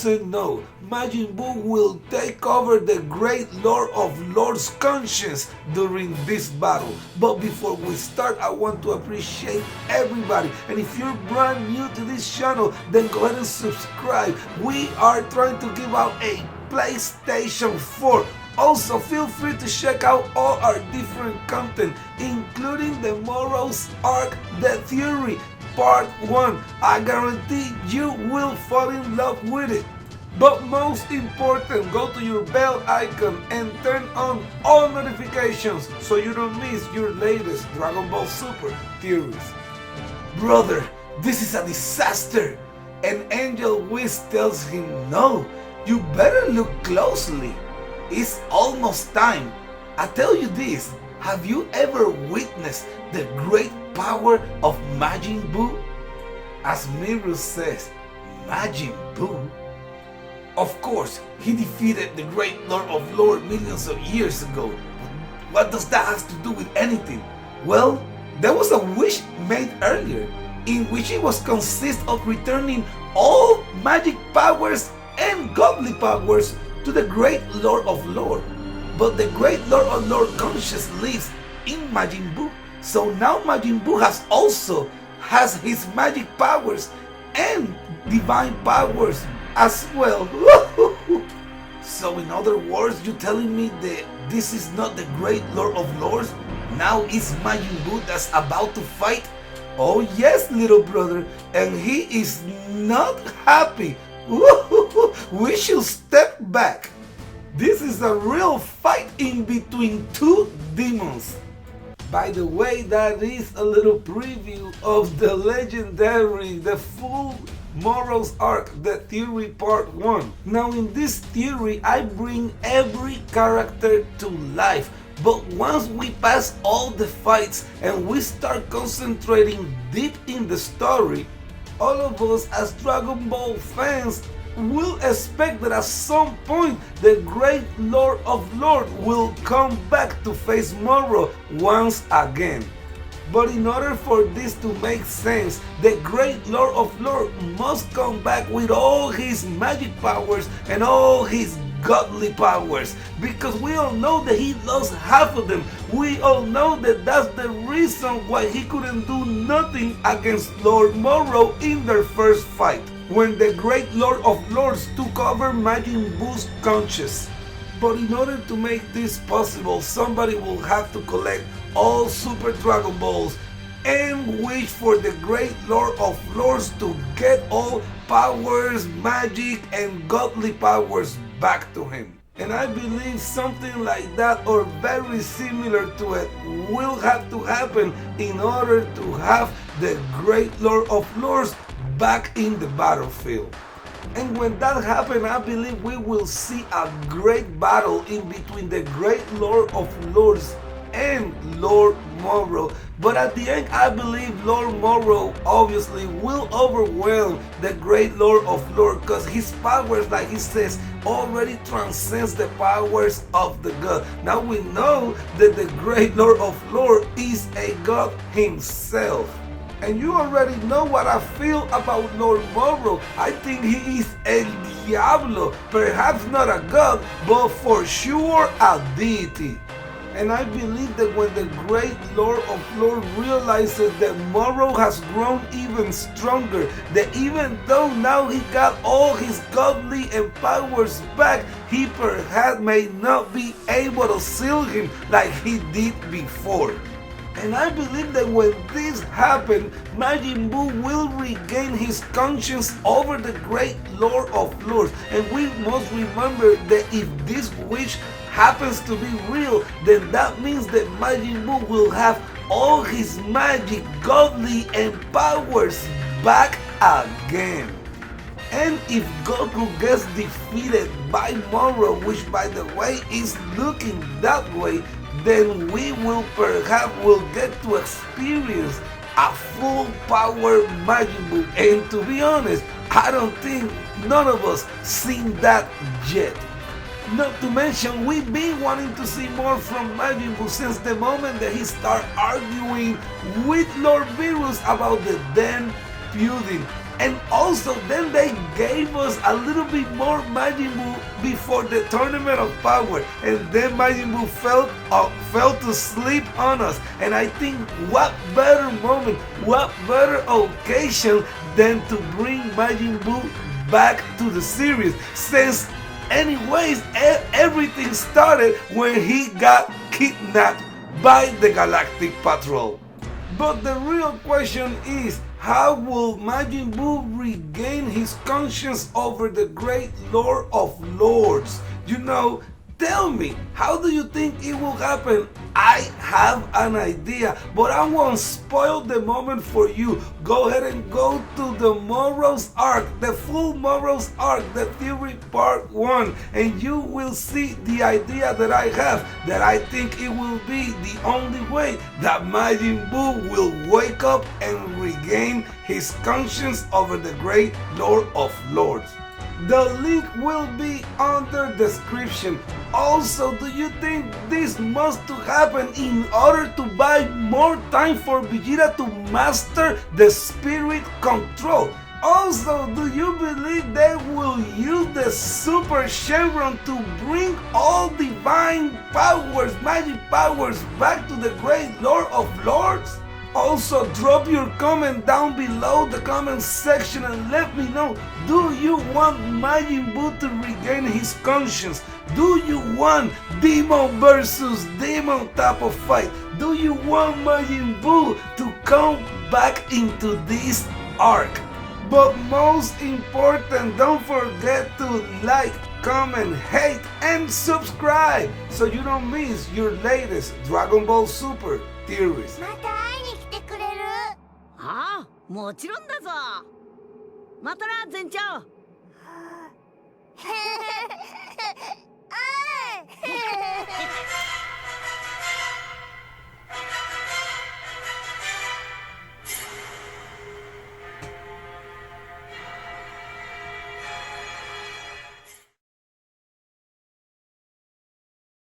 doesn't know, Majin Buu will take over the great Lord of Lords conscience during this battle. But before we start, I want to appreciate everybody. And if you're brand new to this channel, then go ahead and subscribe. We are trying to give out a PlayStation 4. Also, feel free to check out all our different content, including the Moro's arc, The Theory, Part 1. I guarantee you will fall in love with it. But most important, go to your bell icon and turn on all notifications so you don't miss your latest Dragon Ball Super theories. Brother, this is a disaster! An angel Whis tells him, no, you better look closely. It's almost time. I tell you this, have you ever witnessed the great power of Majin Buu? As Moro says, Majin Buu? Of course, he defeated the great Lord of Lords millions of years ago. What does that have to do with anything? Well, there was a wish made earlier, in which it was consist of returning all magic powers and godly powers to the great Lord of Lords. But the great Lord of Lords conscience lives in Majin Buu. So now Majin Buu has his magic powers and divine powers as well. So in other words, you telling me that this is not the great Lord of Lords? Now it's Majin Buu that's about to fight? Oh yes, little brother, and he is not happy. We should step back. This is a real fight in between two demons. By the way, that is a little preview of the legendary, the full Moro's arc, The Theory Part 1. Now in this theory, I bring every character to life. But once we pass all the fights and we start concentrating deep in the story, all of us as Dragon Ball fans will expect that at some point the great Lord of Lords will come back to face Moro once again. But in order for this to make sense, the great Lord of Lords must come back with all his magic powers and all his godly powers, because we all know that he lost half of them. We all know that that's the reason why he couldn't do nothing against Lord Moro in their first fight, when the great Lord of Lords took over Majin Buu's conscience. But in order to make this possible, somebody will have to collect all Super Dragon Balls and wish for the great Lord of Lords to get all powers, magic, and godly powers back to him. And I believe something like that or very similar to it will have to happen in order to have the great Lord of Lords back in the battlefield. And when that happens, I believe we will see a great battle in between the great Lord of Lords and Lord Moro. But at the end, I believe Lord Moro obviously will overwhelm the great Lord of Lords, because his powers, like he says, already transcends the powers of the god. Now we know that the great Lord of Lords is a god himself. And you already know what I feel about Lord Moro. I think he is El Diablo, perhaps not a god, but for sure a deity. And I believe that when the great Lord of Lords realizes that Moro has grown even stronger, that even though now he got all his godly and powers back, he perhaps may not be able to seal him like he did before. And I believe that when this happens, Majin Buu will regain his conscience over the great Lord of Lords. And we must remember that if this wish happens to be real, then that means that Majin Buu will have all his magic, godly, and powers back again. And if Goku gets defeated by Moro, which by the way is looking that way, then we will perhaps get to experience a full power Majin Buu. And to be honest, I don't think none of us seen that yet. Not to mention, we've been wanting to see more from Majin Buu since the moment that he started arguing with Lord Virus about the Den feuding. And also, then they gave us a little bit more Majin Buu before the Tournament of Power. And then Majin Buu fell to sleep on us. And I think what better moment, what better occasion than to bring Majin Buu back to the series. Since anyways, everything started when he got kidnapped by the Galactic Patrol. But the real question is, how will Majin Buu regain his conscience over the great Lord of Lords? You know, tell me, how do you think it will happen? I have an idea, but I won't spoil the moment for you. Go ahead and go to the Moro's arc, the full Moro's arc, the theory part 1, and you will see the idea that I have, that I think it will be the only way that Majin Buu will wake up and regain his conscience over the great Lord of Lords. The link will be under description. Also, do you think this must to happen in order to buy more time for Vegeta to master the spirit control? Also, do you believe they will use the Super Shenron to bring all divine powers, magic powers back to the great Lord of Lords? Also, drop your comment down below the comment section and let me know, do you want Majin Buu to regain his conscience? Do you want Demon versus Demon type of fight? Do you want Majin Buu to come back into this arc? But most important, don't forget to like, comment, hate, and subscribe so you don't miss your latest Dragon Ball Super theories. ああ、もちろんだぞ。またな、全長。